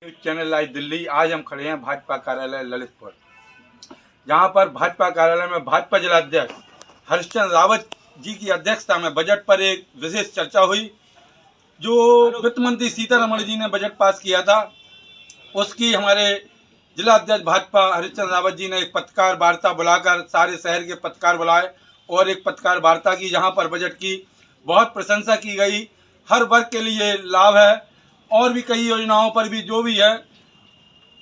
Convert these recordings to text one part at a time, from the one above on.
Channel live Delhi. आज हम खड़े हैं भाजपा कार्यालय ललितपुर, जहां पर भाजपा कार्यालय में भाजपा जिला अध्यक्ष हरिश्चंद्र रावत जी की अध्यक्षता में बजट पर एक विशेष चर्चा हुई। जो वित्त मंत्री सीतारमण जी ने बजट पास किया था, उसकी हमारे जिला अध्यक्ष भाजपा हरिश्चंद्र रावत जी ने एक पत्रकार वार्ता बुलाकर सारे शहर के पत्रकार बुलाए और एक पत्रकार वार्ता की, जहां पर बजट की बहुत प्रशंसा की गई। हर वर्ग के लिए लाभ है और भी कई योजनाओं पर भी जो भी है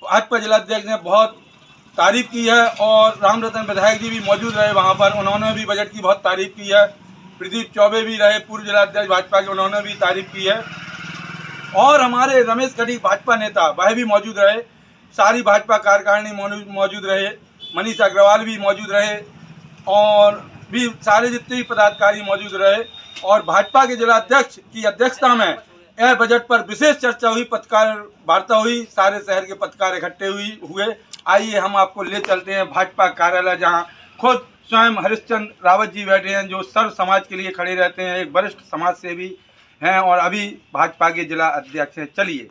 भाजपा जिला अध्यक्ष ने बहुत तारीफ की है। और राम रतन विधायक जी भी मौजूद रहे वहां पर, उन्होंने भी बजट की बहुत तारीफ की है। प्रदीप चौबे भी रहे पूर्व जिला अध्यक्ष भाजपा के, उन्होंने भी तारीफ की है। और हमारे रमेश खटीक भाजपा नेता वह भी मौजूद रहे, सारी भाजपा कार्यकारिणी मौजूद रहे, मनीष अग्रवाल भी मौजूद रहे और भी सारे जितने भी पदाधिकारी मौजूद रहे। और भाजपा के जिला अध्यक्ष की अध्यक्षता में यह बजट पर विशेष चर्चा हुई, पत्रकार वार्ता हुई, सारे शहर के पत्रकार इकट्ठे हुए। आइए हम आपको ले चलते हैं भाजपा कार्यालय, जहां खुद स्वयं हरिश्चंद्र रावत जी बैठे हैं, जो सर्व समाज के लिए खड़े रहते हैं, एक वरिष्ठ समाज सेवी हैं और अभी भाजपा के जिला अध्यक्ष हैं। चलिए।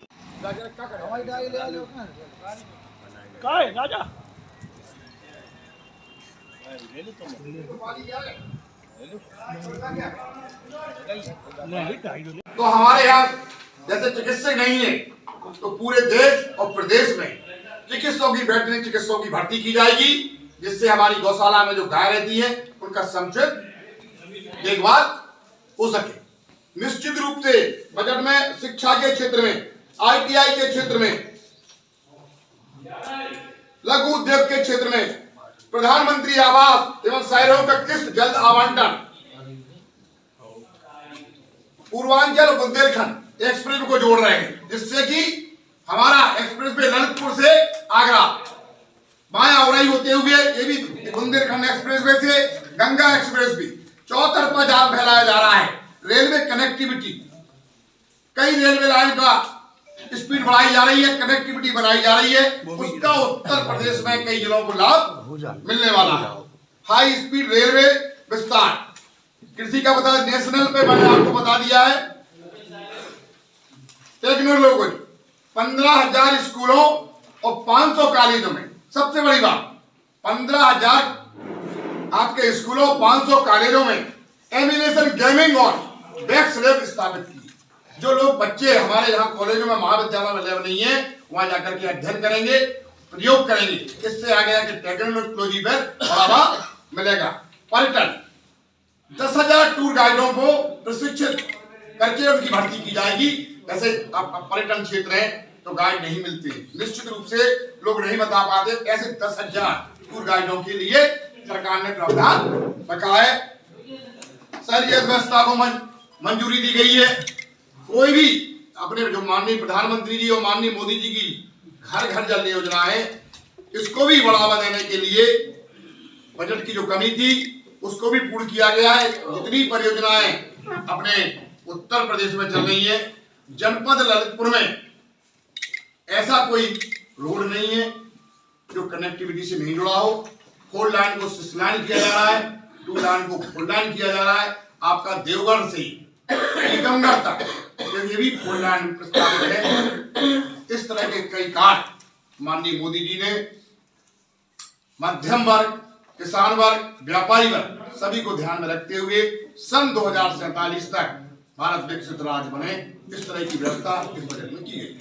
तो हमारे यहाँ जैसे चिकित्सक नहीं है तो पूरे देश और प्रदेश में चिकित्सकों की वेटरनरी चिकित्सकों की भर्ती की जाएगी, जिससे हमारी गौशाला में जो गाय रहती है उनका समुचित देखभाल हो सके। निश्चित रूप से बजट में शिक्षा के क्षेत्र में, ITI के क्षेत्र में, लघु उद्योग के क्षेत्र में, प्रधानमंत्री आवास एवं शहरों का किस्त जल्द आवंटन, पूर्वांचल बुंदेलखंड एक्सप्रेस को जोड़ रहे हैं, जिससे कि हमारा एक्सप्रेस वे ललितपुर से आगरा बाया औरई होते हुए ये भी बुंदेलखंड एक्सप्रेस वे से गंगा एक्सप्रेस भी चौतरफा जाल फैलाया जा रहा है। रेलवे कनेक्टिविटी, कई रेलवे लाइन का स्पीड बढ़ाई जा रही है, कनेक्टिविटी बनाई जा रही है, उसका उत्तर प्रदेश में कई जिलों को लाभ मिलने वाला है। हाई स्पीड रेलवे विस्तार, कृषि का बता, नेशनल पे मैंने आपको बता दिया है। टेक्नोलॉजी 15,000 स्कूलों और 500 कॉलेजों में, सबसे बड़ी बात 15,000 आपके स्कूलों 500 कॉलेजों में एनिमेशन, गेमिंग और बैक्स लैब स्थापित की। जो लोग बच्चे हमारे यहाँ कॉलेजों में, महाविद्यालय में लैब नहीं है, वहां जाकर के अध्ययन करेंगे, प्रयोग करेंगे। इससे आगे आके टेक्नोलॉजी पर बढ़ावा मिलेगा। पर्यटन, 10,000 टूर गाइडों को प्रशिक्षित करके उनकी भर्ती की जाएगी। जैसे अब पर्यटन क्षेत्र है तो गाइड नहीं मिलते, निश्चित रूप से लोग नहीं बता पाते, ऐसे 10,000 टूर गाइडों के लिए सरकार ने प्रावधान रखा है। शहरी व्यवस्था को मंजूरी दी गई है। कोई भी अपने जो माननीय प्रधानमंत्री जी और माननीय मोदी जी की घर घर जल योजना है, इसको भी बढ़ावा देने के लिए बजट की जो कमी थी उसको भी पूर्ण किया गया है। जितनी परियोजनाएं अपने उत्तर प्रदेश में चल रही है, जनपद ललितपुर में ऐसा कोई रोड नहीं है जो कनेक्टिविटी से नहीं जुड़ा हो। 4 लाइन को 6 लाइन किया जा रहा है, 2 लाइन को 4 लाइन किया जा रहा है। आपका देवगढ़ से टीकमगढ़ तक ये भी 4 लाइन प्रस्तावित है। इस तरह के कई कार्य माननीय मोदी जी ने मध्यम वर्ग, किसान वर्ग, व्यापारी वर्ग सभी को ध्यान में रखते हुए सन 2047 तक भारत विकसित राज्य बने, इस तरह की व्यवस्था इस बजट में की गई।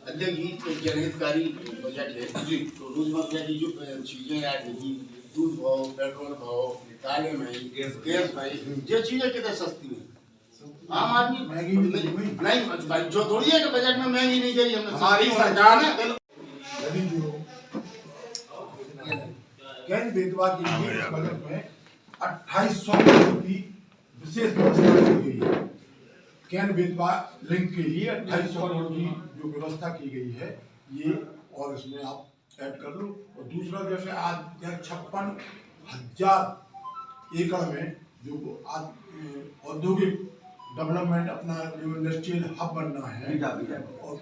अध्यक्ष जी, जनहितकारी बजट है जी, तो रोजमर्रा की जो चीजें आ रही, दूध भाव, पेट्रोल भाव, दालें महंगी, गैस महंगी, जो चीजें कितने सस्ती हुई, आम आदमी महंगी नहीं भाई, जो थोड़ी है कि बजट में महंगी नहीं करी हमने, हमारी सरकार ने केंद्र भेदवा के लिए इस बजट में 2800 करोड़ की विशेष व्यवस्था की गई है। केंद्र भेदवा लिंक के लिए 2800 करोड़ की जो व्यवस्था की गई है ये, और इसमें आप ऐड कर लो। और दूसरा, जैसे आज 56,000 एकड़ में जो आज औद्योगिक डेवलपमेंट, अपना जो इंडस्ट्रियल हब बनना है, और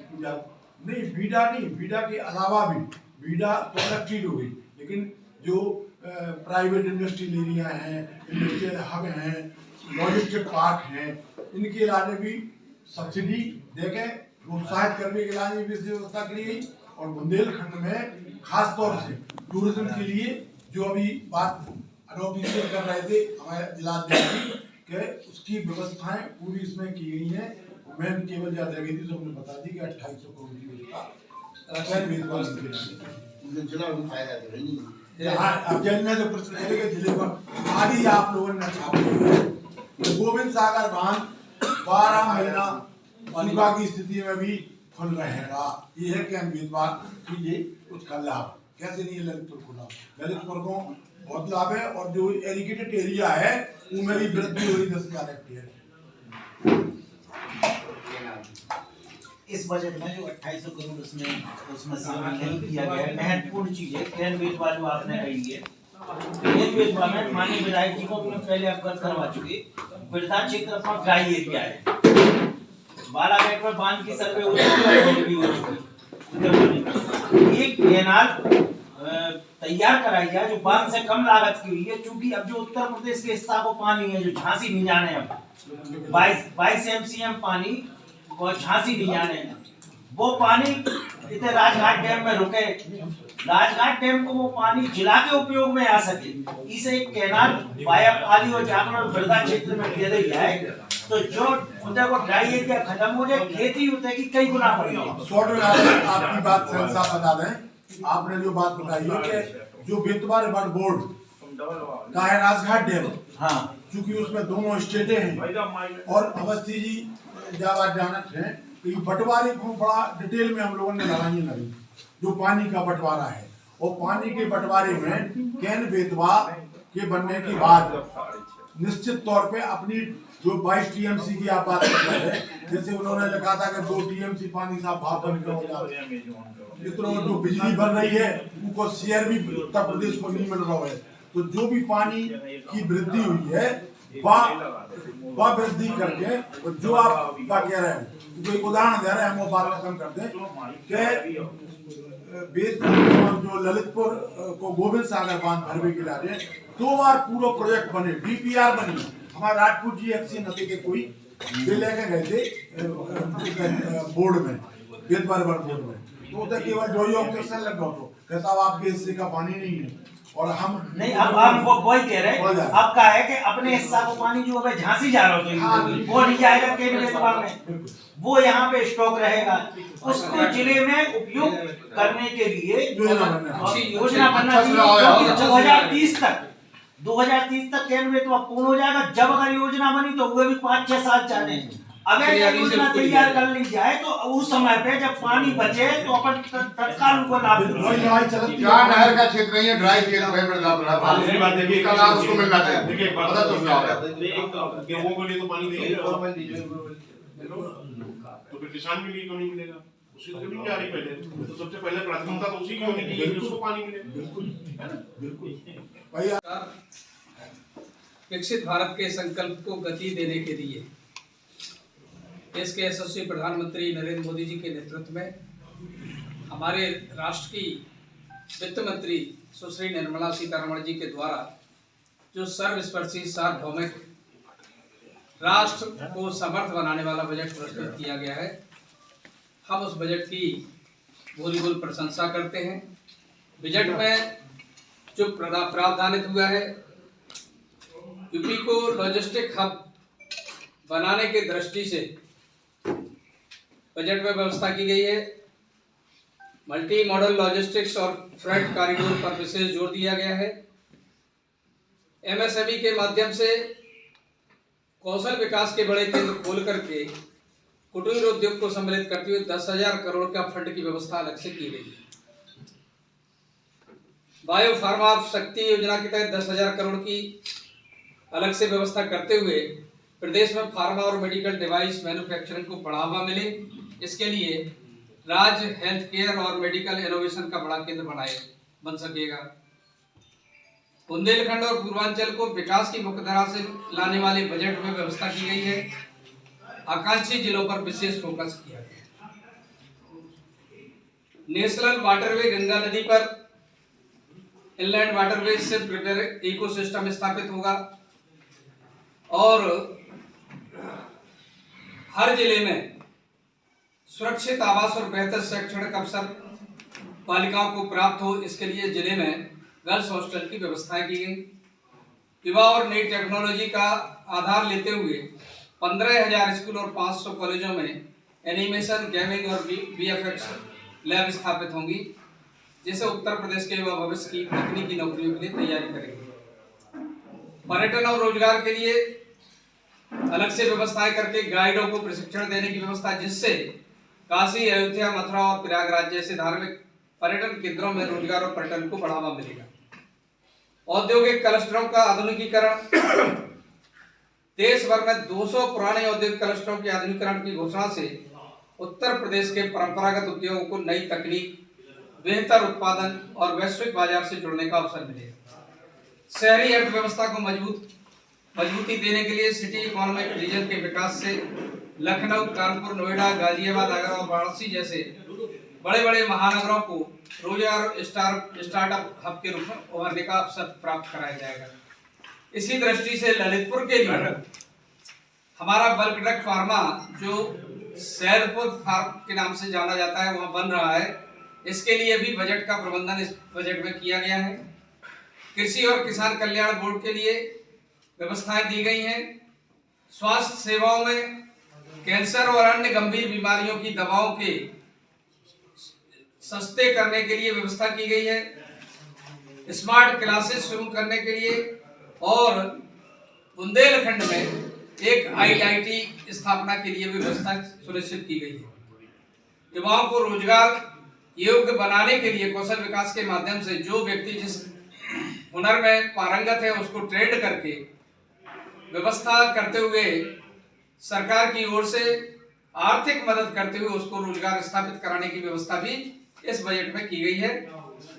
बीडा के अलावा भी, बीडा तो अलग चीज हो गई, लेकिन जो प्राइवेट इंडस्ट्रियल एरिया हैं, इंडस्ट्रियल हब हैं, लॉजिस्टिक पार्क हैं, इनके इलाजे भी सब्सिडी देके प्रोत्साहित करने के लिए विशेष व्यवस्था की गई। और बुंदेलखंड में खास तौर से टूरिज्म के लिए जो अभी बात अनऑफिशियल कर रहे थे हमारे जिलाधिकारी के, उसकी व्यवस्थाएं पूरी इसमें की गई हैं। मैं केवल याद रह गई थी, सबने बता दी कि 2800 करोड़ की अब जलना जो प्रश्न करेगा जिले पर आदि आप लोगों ने छापा गोविंद सागर बांध 12 महीना सूखा की स्थिति में भी खुल रहेगा। ये है क्या उम्मीदवार कि ये उसका लाभ कैसे नहीं है ललितपुर को लाभ, ललितपुर को बहुत लाभ है। और जो एरिगेटेड एरिया है उनमें भी वृद्धि हो रही 10,000 हेक्टेयर। इस बजट में जो 2800 करोड़ उसमें शामिल नहीं किया गया है, महत्वपूर्ण चीज है केन बेतवा जो आपने कही है। केन बेतवा में माननीय विधायक जी को पहले अवगत करवा चुके, बिरधा क्षेत्र अपना ड्राई एरिया है। बालाघाट में बांध की सर्वे हो चुकी, एक केनाल तैयार कराई जाए जो बांध से कम लागत की हुई है। क्योंकि अब जो उत्तर प्रदेश के हिस्सा को पानी है जो झांसी नहीं जाने, अब 22 MCM पानी और झांसी नहीं जाने, वो पानी इतने राजघाट डैम में रुके, राजघाट डैम को वो पानी जिला के उपयोग में आ सके, इसे एक कैनाल वाया पाली और जागरण और बिरधा क्षेत्र में दे दी जाए तो जो उदय को ड्राई एरिया खत्म हो जाए, खेती उदय की कई गुना बढ़ेगी। शॉर्ट में आपकी बात साफ बता दें, आपने जो बात बताई है कि जो बेतवा रिवर बोर्ड का है राजघाट डैम, हाँ, क्योंकि उसमें दोनों स्टेटें हैं और अवस्थी जी जानत है कि बंटवारे को बड़ा डिटेल में हम लोगों ने लड़ाई लड़ी, जो पानी का बंटवारा है। और पानी के बंटवारे में कैन बेतवा के बनने के बाद निश्चित तौर पे अपनी जो 22 TMC की आप बात कर रहे हैं, जैसे उन्होंने लिखा था कि 2 TMC पानी साफ भाप बन के हो जाए, इतना जो बिजली बन रही है उनको शेयर भी उत्तर प्रदेश को नहीं मिल रहा है। तो जो भी पानी की वृद्धि हुई है वह वृद्धि करके जो आप कह रहे हैं, जो एक उदाहरण दे रहे हैं, हम वो बात खत्म कर दें कि जो ललितपुर को गोविंद सागर बांध भरवे के लिए 2 बार पूरा प्रोजेक्ट बने, DPR बनी। हमारे राजपूत जी एक्सी नदी के कोई बिल लेके गए थे बोर्ड में, बेतवा रिवर बोर्ड में, तो उधर केवल जो ही ऑब्जेक्शन लग रहा तो कहता आपके हिस्से का पानी नहीं है। और हम नहीं, अब वो वही कह रहे हैं, अब का है कि अपने हिस्सा को पानी जो है झांसी जा रहा हो वो नहीं जाएगा केन बेतवा में, वो यहाँ पे स्टॉक रहेगा। उसको जिले में उपयोग करने के लिए योजना बनना चाहिए। 2030 तक केन बेतवा पूर्ण हो जाएगा। जब अगर योजना बनी तो वो भी 5-6 साल चाहे, अगर योजना तैयार कर ली जाए तो उस समय पे जब पानी बचे तो अपन तत्काल उनको लाभ। क्या नहर का क्षेत्र नहीं है, ड्राई क्षेत्र है, का लाभ उसको मिलना चाहिए। देखिए पता तो क्या होगा, गेहूं के लिए तो पानी देंगे तो फिर किसान के लिए क्यों नहीं मिलेगा? उसी तो मिल जा रही पहले, तो सबसे पहले प्राथमिकता तो उसी की होनी चाहिए कि उसको पानी मिले। बिल्कुल विकसित भारत के संकल्प को गति देने के लिए देश के यशस्वी प्रधानमंत्री नरेंद्र मोदी जी के नेतृत्व में हमारे राष्ट्र की वित्त मंत्री सुश्री निर्मला सीतारमण जी के द्वारा जो सर्वस्पर्शी सार्वभौमिक राष्ट्र को समर्थ बनाने वाला बजट प्रस्तुत किया गया है, हम उस बजट की भूरिभूल प्रशंसा करते हैं। बजट में जो प्रावधानित हुआ है, यूपी को लॉजिस्टिक हब बनाने की दृष्टि से बजट में व्यवस्था की गई है। मल्टी मॉडल लॉजिस्टिक्स और फ्रेट कॉरिडोर पर विशेष जोर दिया गया है। MSME के माध्यम से कौशल विकास के बड़े केंद्र खोल करके कुटीर उद्योग को सम्मिलित करते हुए 10,000 करोड़ का फंड की व्यवस्था अलग से की गई है। बायो फार्मा शक्ति योजना के तहत 10,000 करोड़ की अलग से व्यवस्था करते हुए प्रदेश में फार्मा और मेडिकल डिवाइस मैन्युफैक्चरिंग को बढ़ावा मिले, इसके लिए राज्य हेल्थ केयर और मेडिकल इनोवेशन का बड़ा केंद्र बन सकेगा। बुंदेलखंड और पूर्वांचल को विकास की मुख्यधारा से लाने वाले बजट में व्यवस्था की गई है। आकांक्षी जिलों पर विशेष फोकस किया गया। नेशनल वाटरवे गंगा नदी पर इनलैंड वाटरवे से प्रिपेयर इकोसिस्टम स्थापित होगा और हर जिले में सुरक्षित आवास और बेहतर शैक्षणिक अवसर बालिकाओं को प्राप्त हो, इसके लिए जिले में गर्ल्स हॉस्टल की व्यवस्थाएं की गई। युवा और नई टेक्नोलॉजी का आधार लेते हुए 15,000 स्कूल और 500 कॉलेजों में एनिमेशन, गेमिंग और VFX लैब स्थापित होंगी, जिसे उत्तर प्रदेश के युवा भविष्य की तकनीकी नौकरियों के लिए तैयारी करेंगे। पर्यटन और रोजगार के लिए अलग से व्यवस्थाएं करके गाइडों को प्रशिक्षण देने की व्यवस्था, जिससे काशी, अयोध्या, मथुरा और प्रयागराज जैसे धार्मिक पर्यटन केंद्रों में रोजगार और पर्यटन को बढ़ावा मिलेगा। औद्योगिक क्लस्टरों का आधुनिकीकरण। देश भर में 200 पुराने औद्योगिक क्लस्टरों के आधुनिकीकरण की घोषणा से उत्तर प्रदेश के परंपरागत उद्योगों को नई तकनीक, बेहतर उत्पादन और वैश्विक बाजार से जुड़ने का अवसर मिलेगा। शहरी अर्थव्यवस्था को मजबूती देने के लिए सिटी इकोनॉमिक रीजन के विकास से लखनऊ, कानपुर, नोएडा, गाजियाबाद, आगरा और वाराणसी जैसे बड़े बड़े महानगरों को रोजगार स्टार्टअप हब के रूप में उभरने का अवसर प्राप्त कराया जाएगा। इसी दृष्टि से ललितपुर के लिए हमारा बल्क ड्रग फार्मा, जो सैदपुर फार्म के नाम से जाना जाता है, वहाँ बन रहा है। इसके लिए भी बजट का प्रबंधन इस बजट में किया गया है। कृषि और किसान कल्याण बोर्ड के लिए व्यवस्थाएं दी गई हैं। स्वास्थ्य सेवाओं में कैंसर और अन्य गंभीर बीमारियों की दवाओं के सस्ते करने के लिए व्यवस्था की गई है। स्मार्ट क्लासेस शुरू करने के लिए और बुंदेलखंड में एक IIT स्थापना के लिए व्यवस्था सुनिश्चित की गई है। युवाओं को रोजगार योग्य बनाने के लिए कौशल विकास के माध्यम से जो व्यक्ति जिस हुनर में पारंगत है उसको ट्रेंड करके व्यवस्था करते हुए सरकार की ओर से आर्थिक मदद करते हुए उसको रोजगार स्थापित कराने की व्यवस्था भी इस बजट में की गई है।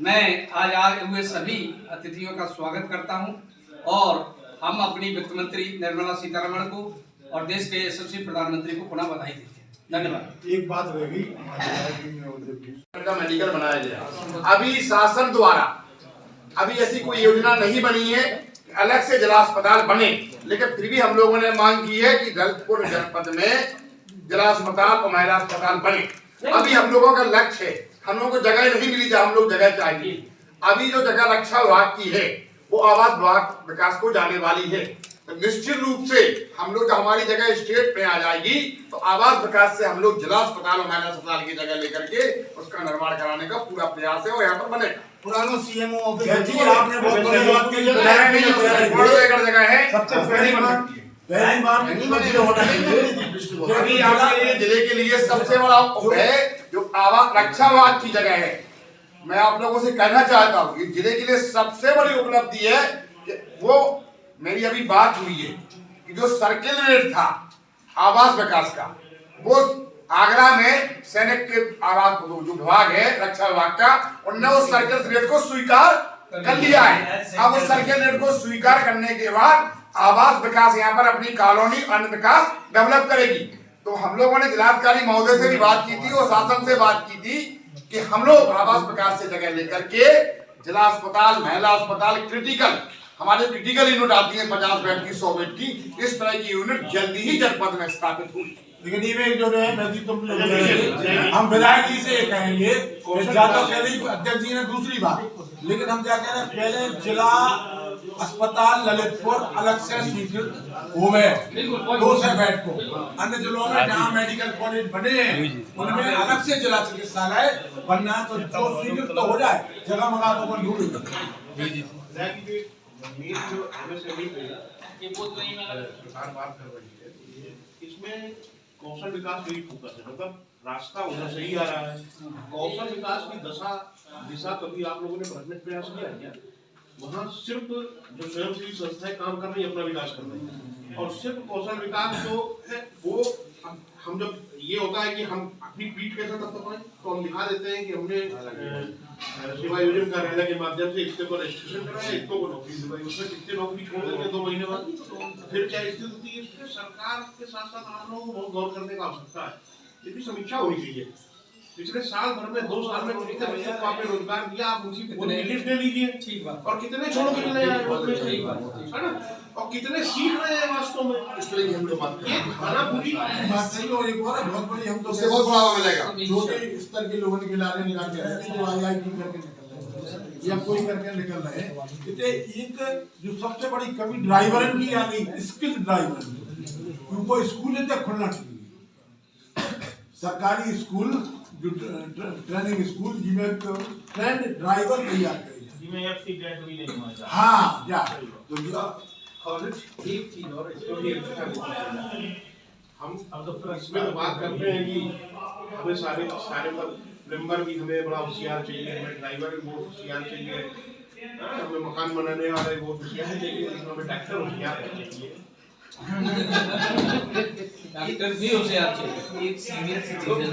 मैं आज आए हुए सभी अतिथियों का स्वागत करता हूं और हम अपनी वित्त मंत्री निर्मला सीतारमण को और देश के यशस्वी प्रधानमंत्री को पुनः बधाई देते हैं। धन्यवाद। एक बात रह गई, मेडिकल बनाया गया। अभी शासन द्वारा अभी ऐसी कोई योजना नहीं बनी है कि अलग से जिला अस्पताल बने, लेकिन फिर भी हम लोगों ने मांग की है कि ललितपुर जनपद में जिला अस्पताल और महिला अस्पताल बने। अभी हम लोगों का लक्ष्य है, हम लोगों को जगह नहीं मिली जहां हम लोग जगह चाहिए। अभी जो जगह रक्षा विभाग की है वो आवास विभाग विकास को जाने वाली है। तो निश्चित रूप से हम लोग, हमारी जगह स्टेट में आ जाएगी तो आवास विकास से हम लोग जिला अस्पताल और महिला अस्पताल की जगह लेकर के उसका निर्माण कराने का पूरा प्रयास है और यहाँ पर बने। पुराना CMO ऑफिस आपने बहुत बड़ी बात कही, एकड़ जगह है। सबसे पहली बात अभी आपके जिले के लिए सबसे बड़ा है जो आवास रक्षा विभाग की जगह है। मैं आप लोगों से कहना चाहता हूँ कि जिले के लिए सबसे बड़ी उपलब्धि है कि वो मेरी अभी बात हुई है कि जो सर्किल रेट था आवास विकास का, वो आगरा में सैनिक के आवास जो विभाग है रक्षा विभाग का, उनने उस सर्किल रेट को स्वीकार कर लिया है। अब उस सर्किल रेट को स्वीकार करने के बाद आवास विकास यहाँ पर अपनी कॉलोनी अन्य विकास डेवलप करेगी। तो हम लोगों ने जिलाधिकारी महोदय से भी बात की थी और शासन से बात की थी कि हम लोग आवास विकास से जगह लेकर के जिला अस्पताल, महिला अस्पताल, क्रिटिकल, हमारे क्रिटिकल यूनिट आती है 50 बेड की, 100 बेड की, इस तरह की यूनिट जल्दी ही जनपद में स्थापित हुई। लेकिन ये जो है हम विधायक जी से कहेंगे, ज्यादा पहले अध्यक्ष जी ने दूसरी बात, लेकिन हम क्या कह रहे हैं, पहले जिला अस्पताल ललितपुर अलग से स्वीकृत हो गए 200 बेड को। अन्य जिलों में जहाँ मेडिकल कॉलेज बने हैं उनमें अलग से जिला चिकित्सालय बनना, तो जो स्वीकृत तो हो जाए, जगह मंगा तो इसमें कौशल विकास भी फोकस है, मतलब रास्ता उधर से ही आ रहा है। कौशल विकास की दिशा कभी आप लोगों ने बढ़ने प्रयास किया है क्या? वहाँ सिर्फ जो स्वयंसेवी संस्थाएं काम कर रही है अपना विकास कर रही है, और सिर्फ कौशल विकास जो है वो हम जब ये होता है कि हम अपनी पीठ कैसे तब तक तो हम दिखा देते हैं कि हमने सेवा योजना कार्यालय के माध्यम से इतने को रजिस्ट्रेशन कराया, इतने को नौकरी दिलवाई, उसमें कितने नौकरी छोड़ देंगे 2 महीने बाद, तो फिर क्या स्थिति होती है? इसमें सरकार के साथ साथ आप लोगों को बहुत गौर करने का आवश्यकता है। इसकी समीक्षा होनी चाहिए। पिछले साल भर में 2 साल में कितने बच्चों को आपने रोजगार दिया, आप उनकी लिस्ट ले लीजिए। ठीक बात। और कितने छोड़ो, कितने है ना। और कितने सीख रहे हैं वास्तव में। इस तरह की हम लोग बात ये करें। खाना पूरी बात सही हो, एक और बहुत बड़ी हम तो उससे बहुत बड़ा मिलेगा। छोटे स्तर के लोगों के लाने निकाल के रहे थे, जो IIT करके निकल रहे हैं या कोई करके निकल रहे हैं। इतने एक जो सबसे बड़ी कमी ड्राइवर की आ गई, स्किल ड्राइवर, उनको स्कूल तक खुलना चाहिए। सरकारी स्कूल जो ट्रेनिंग स्कूल जिसमें ट्रेंड ड्राइवर तैयार करे जाए। हाँ जा और एक चीज और इसको भी हम इसमें तो बात करते हैं कि हमें सारे मेंबर भी हमें बड़ा होशियार चाहिए, हमें ड्राइवर भी बहुत होशियार चाहिए, हमें मकान बनाने वाले बहुत होशियार चाहिए, लेकिन हमें डॉक्टर होशियार चाहिए। डॉक्टर भी होशियार चाहिए। एक सीनियर सिटीजन